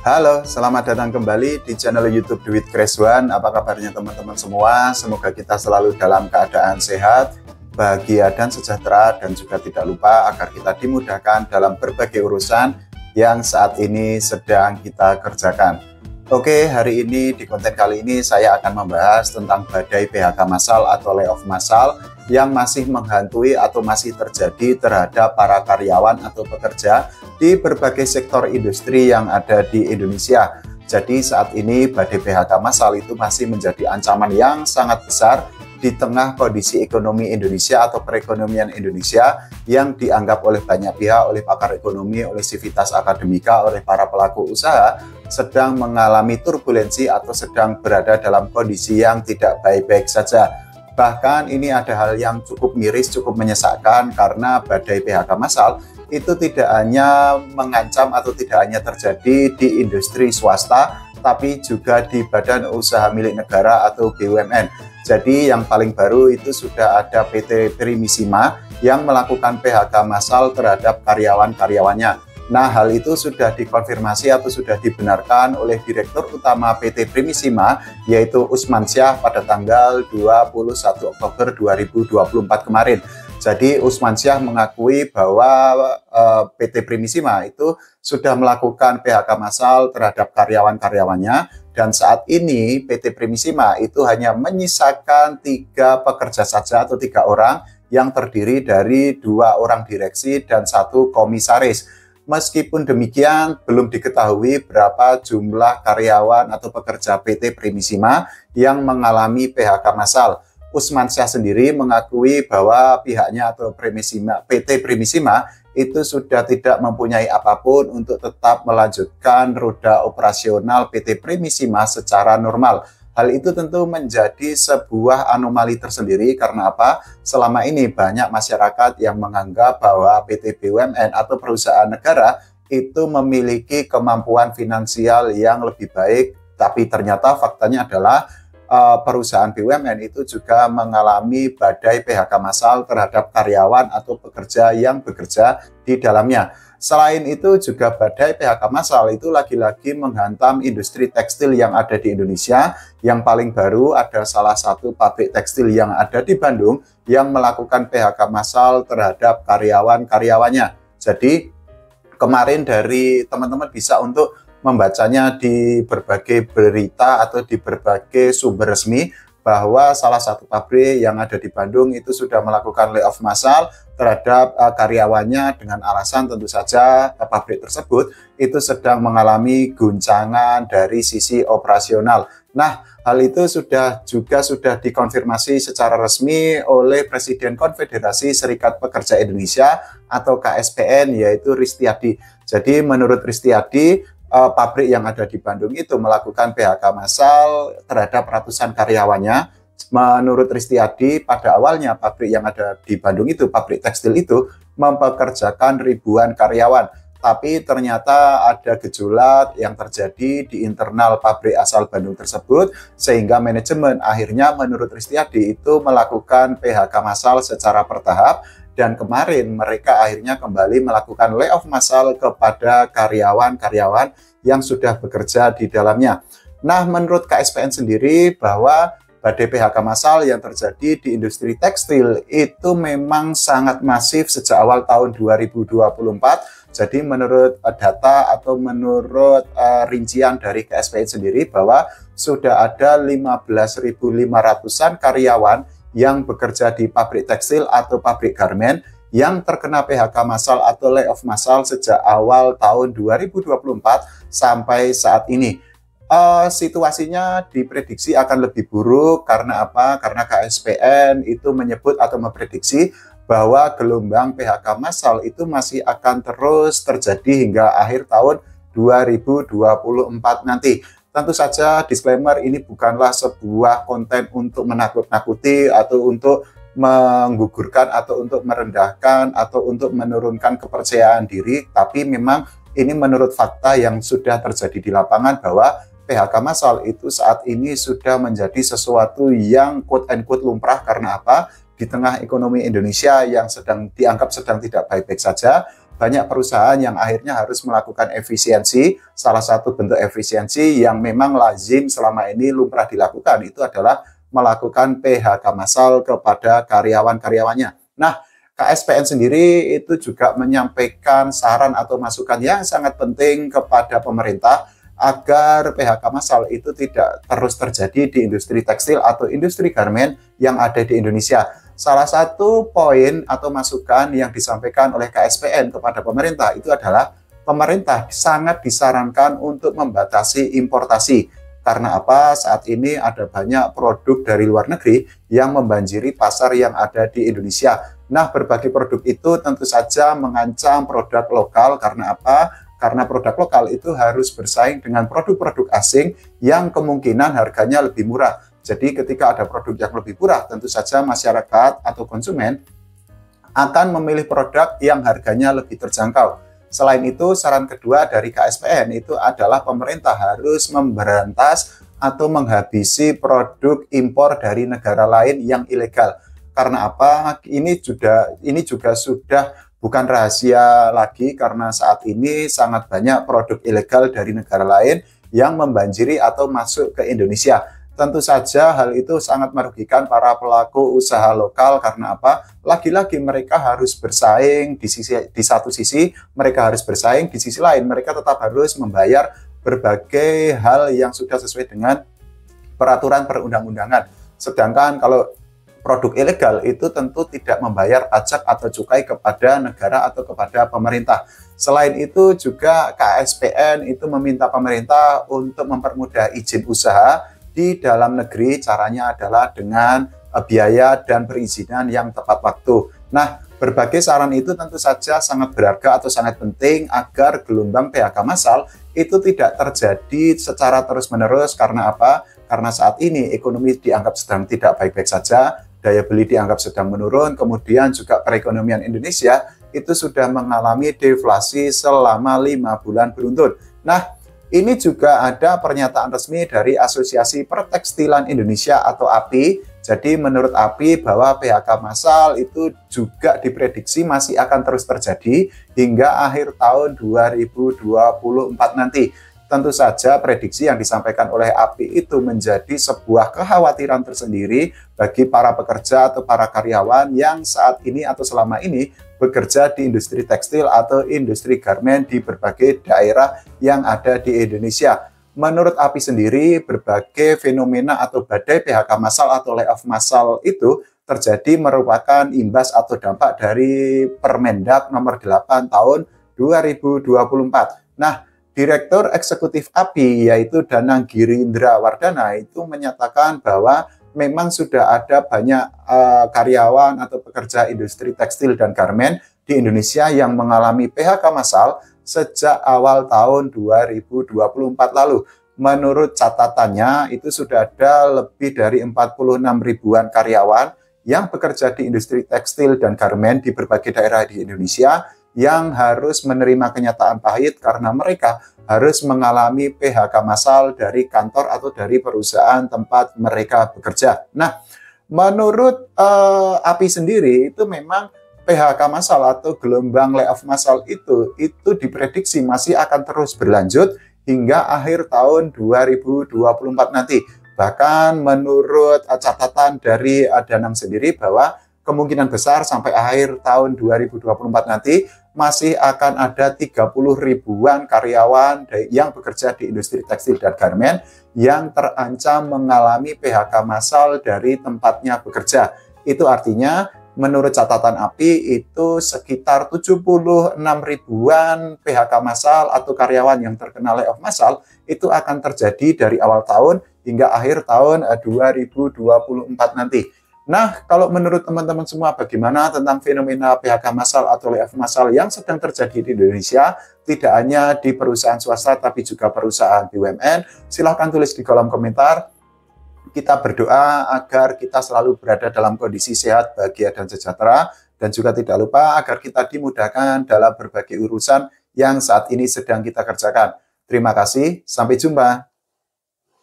Halo, selamat datang kembali di channel YouTube Duit Crash One. Apa kabarnya teman-teman semua? Semoga kita selalu dalam keadaan sehat, bahagia dan sejahtera, dan juga tidak lupa agar kita dimudahkan dalam berbagai urusan yang saat ini sedang kita kerjakan. Oke, hari ini di konten kali ini saya akan membahas tentang badai PHK massal atau layoff massal yang masih menghantui atau masih terjadi terhadap para karyawan atau pekerja di berbagai sektor industri yang ada di Indonesia. Jadi saat ini badai PHK massal itu masih menjadi ancaman yang sangat besar di tengah kondisi ekonomi Indonesia atau perekonomian Indonesia yang dianggap oleh banyak pihak, oleh pakar ekonomi, oleh sivitas akademika, oleh para pelaku usaha sedang mengalami turbulensi atau sedang berada dalam kondisi yang tidak baik-baik saja. Bahkan ini ada hal yang cukup miris, cukup menyesakkan karena badai PHK massal itu tidak hanya mengancam atau tidak hanya terjadi di industri swasta, tapi juga di badan usaha milik negara atau BUMN. Jadi yang paling baru itu sudah ada PT Primisima yang melakukan PHK massal terhadap karyawan-karyawannya. Nah, hal itu sudah dikonfirmasi atau sudah dibenarkan oleh Direktur Utama PT Primisima, yaitu Usman Syah pada tanggal 21 Oktober 2024 kemarin. Jadi Usman Syah mengakui bahwa PT Primisima itu sudah melakukan PHK massal terhadap karyawan-karyawannya, dan saat ini PT Primisima itu hanya menyisakan 3 pekerja saja atau 3 orang yang terdiri dari 2 orang direksi dan 1 komisaris. Meskipun demikian, belum diketahui berapa jumlah karyawan atau pekerja PT Primisima yang mengalami PHK massal. Usman Syah sendiri mengakui bahwa pihaknya atau PT Primisima itu sudah tidak mempunyai apapun untuk tetap melanjutkan roda operasional PT Primisima secara normal. Hal itu tentu menjadi sebuah anomali tersendiri karena apa? Selama ini banyak masyarakat yang menganggap bahwa PT BUMN atau perusahaan negara itu memiliki kemampuan finansial yang lebih baik, tapi ternyata faktanya adalah perusahaan BUMN itu juga mengalami badai PHK massal terhadap karyawan atau pekerja yang bekerja di dalamnya. Selain itu juga badai PHK massal itu lagi-lagi menghantam industri tekstil yang ada di Indonesia. Yang paling baru ada salah satu pabrik tekstil yang ada di Bandung yang melakukan PHK massal terhadap karyawan-karyawannya. Jadi kemarin dari teman-teman bisa untuk membacanya di berbagai berita atau di berbagai sumber resmi bahwa salah satu pabrik yang ada di Bandung itu sudah melakukan layoff massal terhadap karyawannya dengan alasan tentu saja pabrik tersebut itu sedang mengalami guncangan dari sisi operasional. Nah, hal itu sudah dikonfirmasi secara resmi oleh Presiden Konfederasi Serikat Pekerja Indonesia atau KSPN, yaitu Ristiadi. Jadi menurut Ristiadi, pabrik yang ada di Bandung itu melakukan PHK massal terhadap ratusan karyawannya. Menurut Ristiadi, pada awalnya pabrik yang ada di Bandung itu, pabrik tekstil itu, mempekerjakan ribuan karyawan. Tapi ternyata ada gejolak yang terjadi di internal pabrik asal Bandung tersebut, sehingga manajemen akhirnya menurut Ristiadi itu melakukan PHK massal secara bertahap. Dan kemarin mereka akhirnya kembali melakukan layoff massal kepada karyawan-karyawan yang sudah bekerja di dalamnya. Nah, menurut KSPN sendiri bahwa badai PHK massal yang terjadi di industri tekstil itu memang sangat masif sejak awal tahun 2024. Jadi menurut data atau menurut rincian dari KSPN sendiri bahwa sudah ada 15.500-an karyawan yang bekerja di pabrik tekstil atau pabrik garmen yang terkena PHK massal atau layoff massal sejak awal tahun 2024 sampai saat ini. Situasinya diprediksi akan lebih buruk karena apa? Karena KSPN itu menyebut atau memprediksi bahwa gelombang PHK massal itu masih akan terus terjadi hingga akhir tahun 2024 nanti. Tentu saja disclaimer, ini bukanlah sebuah konten untuk menakut-nakuti atau untuk menggugurkan atau untuk merendahkan atau untuk menurunkan kepercayaan diri, tapi memang ini menurut fakta yang sudah terjadi di lapangan bahwa PHK massal itu saat ini sudah menjadi sesuatu yang quote-unquote lumrah. Karena apa? Di tengah ekonomi Indonesia yang dianggap sedang tidak baik-baik saja, banyak perusahaan yang akhirnya harus melakukan efisiensi. Salah satu bentuk efisiensi yang memang lazim selama ini lumrah dilakukan itu adalah melakukan PHK massal kepada karyawan-karyawannya. Nah, KSPN sendiri itu juga menyampaikan saran atau masukan yang sangat penting kepada pemerintah agar PHK massal itu tidak terus terjadi di industri tekstil atau industri garmen yang ada di Indonesia. Salah satu poin atau masukan yang disampaikan oleh KSPN kepada pemerintah itu adalah pemerintah sangat disarankan untuk membatasi importasi. Karena apa? Saat ini ada banyak produk dari luar negeri yang membanjiri pasar yang ada di Indonesia. Nah, berbagai produk itu tentu saja mengancam produk lokal. Karena apa? Karena produk lokal itu harus bersaing dengan produk-produk asing yang kemungkinan harganya lebih murah. Jadi ketika ada produk yang lebih murah, tentu saja masyarakat atau konsumen akan memilih produk yang harganya lebih terjangkau. Selain itu, saran kedua dari KSPN itu adalah pemerintah harus memberantas atau menghabisi produk impor dari negara lain yang ilegal. Karena apa? Ini juga sudah bukan rahasia lagi karena saat ini sangat banyak produk ilegal dari negara lain yang membanjiri atau masuk ke Indonesia. Tentu saja hal itu sangat merugikan para pelaku usaha lokal karena apa? Lagi-lagi mereka harus bersaing di satu sisi, mereka harus bersaing di sisi lain, mereka tetap harus membayar berbagai hal yang sudah sesuai dengan peraturan perundang-undangan. Sedangkan kalau produk ilegal itu tentu tidak membayar pajak atau cukai kepada negara atau kepada pemerintah. Selain itu juga KSPN itu meminta pemerintah untuk mempermudah izin usaha di dalam negeri. Caranya adalah dengan biaya dan perizinan yang tepat waktu. Nah, berbagai saran itu tentu saja sangat berharga atau sangat penting agar gelombang PHK massal itu tidak terjadi secara terus-menerus. Karena apa? Karena saat ini ekonomi dianggap sedang tidak baik-baik saja, daya beli dianggap sedang menurun, kemudian juga perekonomian Indonesia itu sudah mengalami deflasi selama 5 bulan beruntun. Nah, ini juga ada pernyataan resmi dari Asosiasi Pertekstilan Indonesia atau API. Jadi menurut API bahwa PHK massal itu juga diprediksi masih akan terus terjadi hingga akhir tahun 2024 nanti. Tentu saja prediksi yang disampaikan oleh API itu menjadi sebuah kekhawatiran tersendiri bagi para pekerja atau para karyawan yang saat ini atau selama ini bekerja di industri tekstil atau industri garmen di berbagai daerah yang ada di Indonesia. Menurut API sendiri, berbagai fenomena atau badai PHK massal atau layoff massal itu terjadi merupakan imbas atau dampak dari Permendag nomor 8 tahun 2024. Nah, Direktur Eksekutif API yaitu Danang Girindra Wardana itu menyatakan bahwa memang sudah ada banyak karyawan atau pekerja industri tekstil dan garmen di Indonesia yang mengalami PHK massal sejak awal tahun 2024 lalu. Menurut catatannya itu sudah ada lebih dari 46 ribuan karyawan yang bekerja di industri tekstil dan garmen di berbagai daerah di Indonesia yang harus menerima kenyataan pahit karena mereka harus mengalami PHK massal dari kantor atau dari perusahaan tempat mereka bekerja. Nah, menurut API sendiri itu memang PHK massal atau gelombang layoff massal itu diprediksi masih akan terus berlanjut hingga akhir tahun 2024 nanti. Bahkan menurut catatan dari Danang sendiri bahwa kemungkinan besar sampai akhir tahun 2024 nanti masih akan ada 30 ribuan karyawan yang bekerja di industri tekstil dan garmen yang terancam mengalami PHK massal dari tempatnya bekerja. Itu artinya menurut catatan API itu sekitar 76 ribuan PHK massal atau karyawan yang terkena layoff massal itu akan terjadi dari awal tahun hingga akhir tahun 2024 nanti. Nah, kalau menurut teman-teman semua bagaimana tentang fenomena PHK massal atau layoff massal yang sedang terjadi di Indonesia, tidak hanya di perusahaan swasta tapi juga perusahaan BUMN? Silahkan tulis di kolom komentar. Kita berdoa agar kita selalu berada dalam kondisi sehat, bahagia, dan sejahtera. Dan juga tidak lupa agar kita dimudahkan dalam berbagai urusan yang saat ini sedang kita kerjakan. Terima kasih, sampai jumpa.